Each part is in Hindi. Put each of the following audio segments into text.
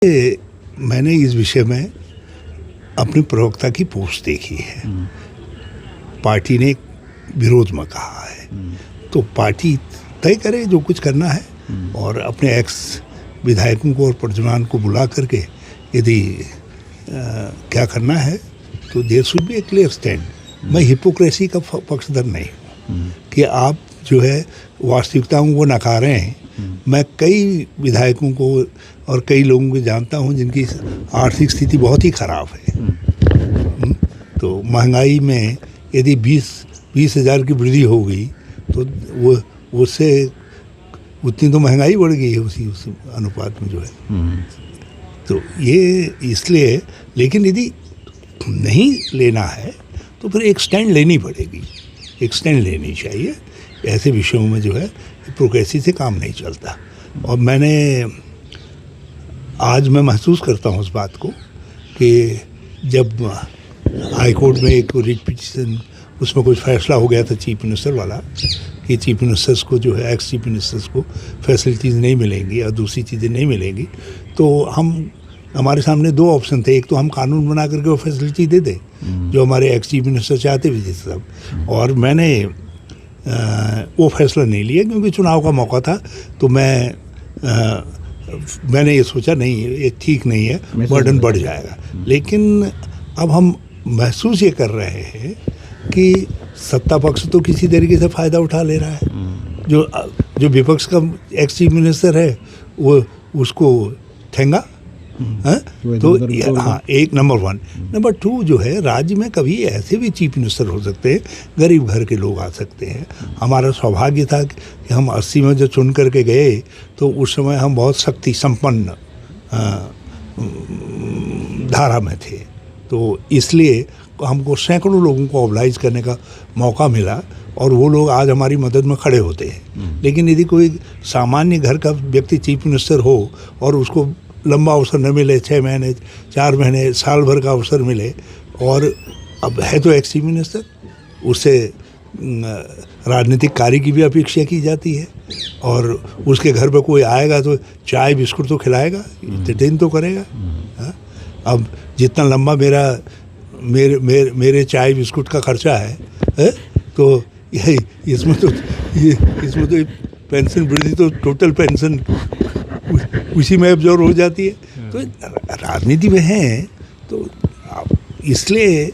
मैंने इस विषय में अपने प्रवक्ता की पोस्ट देखी है। पार्टी ने विरोध में कहा है, तो पार्टी तय करे जो कुछ करना है और अपने एक्स विधायकों को और प्रज्वलन को बुला करके यदि क्या करना है तो there should be a clear stand. मैं हिपोक्रेसी का पक्षधर नहीं हूँ कि आप जो है वास्तविकताओं को नकारें हैं। मैं कई विधायकों को और कई लोगों को जानता हूं जिनकी आर्थिक स्थिति बहुत ही खराब है। तो महंगाई में यदि 20,000 की वृद्धि हो गई तो वो उससे उतनी तो महंगाई बढ़ गई है उस अनुपात में जो है। तो ये इसलिए, लेकिन यदि नहीं लेना है तो फिर एक स्टैंड लेनी पड़ेगी, एक स्टैंड लेनी चाहिए। ऐसे विषयों में जो है हिपोक्रेसी से काम नहीं चलता। और आज मैं महसूस करता हूँ उस बात को कि जब हाई कोर्ट में एक रिट पिटीशन, उसमें कुछ फैसला हो गया था चीफ मिनिस्टर वाला कि चीफ मिनिस्टर्स को जो है एक्स चीफ मिनिस्टर्स को फैसिलिटीज़ नहीं मिलेंगी और दूसरी चीज़ें नहीं मिलेंगी, तो हमारे सामने दो ऑप्शन थे। एक तो हम कानून बना करके वो फैसिलिटी दे दें जो हमारे एक्स चीफ मिनिस्टर चाहते भी थे सब, और मैंने वो फैसला नहीं लिया क्योंकि चुनाव का मौका था। तो मैंने ये सोचा नहीं, ये ठीक नहीं है, बर्डन बढ़ जाएगा। लेकिन अब हम महसूस ये कर रहे हैं कि सत्ता पक्ष तो किसी तरीके से फ़ायदा उठा ले रहा है। जो विपक्ष का एक्स चीफ मिनिस्टर है वो उसको ठेंगा तो हाँ, एक नंबर 1। नंबर 2 जो है, राज्य में कभी ऐसे भी चीफ मिनिस्टर हो सकते हैं, गरीब घर के लोग आ सकते हैं। हमारा सौभाग्य था कि हम 80 में जो चुन करके गए तो उस समय हम बहुत शक्ति संपन्न धारा में थे, तो इसलिए हमको सैकड़ों लोगों को ऑब्लाइज करने का मौका मिला और वो लोग आज हमारी मदद में खड़े होते हैं। लेकिन यदि कोई सामान्य घर का व्यक्ति चीफ मिनिस्टर हो और उसको लंबा अवसर न मिले, 6 महीने 4 महीने साल भर का अवसर मिले, और अब है तो एक्स चीफ मिनिस्टर, उससे राजनीतिक कार्य की भी अपेक्षा की जाती है और उसके घर पे कोई आएगा तो चाय बिस्कुट तो खिलाएगा, एंटरटेन तो करेगा। अब जितना लंबा मेरे चाय बिस्कुट का खर्चा है तो इसमें तो पेंशन वृद्धि तो टोटल पेंशन उसी में एब्जॉर्ब हो जाती है। तो राजनीति में है तो इसलिए,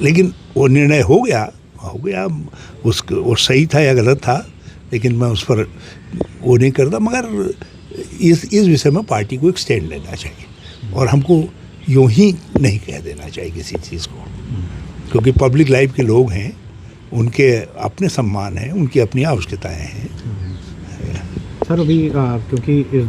लेकिन वो निर्णय हो गया वो सही था या गलत था, लेकिन मैं उस पर वो नहीं करता। मगर इस विषय में पार्टी को एक स्टैंड लेना चाहिए और हमको यूं ही नहीं कह देना चाहिए किसी चीज़ को, क्योंकि पब्लिक लाइफ के लोग हैं, उनके अपने सम्मान हैं, उनकी अपनी आवश्यकताएं हैं। सर अभी क्योंकि इस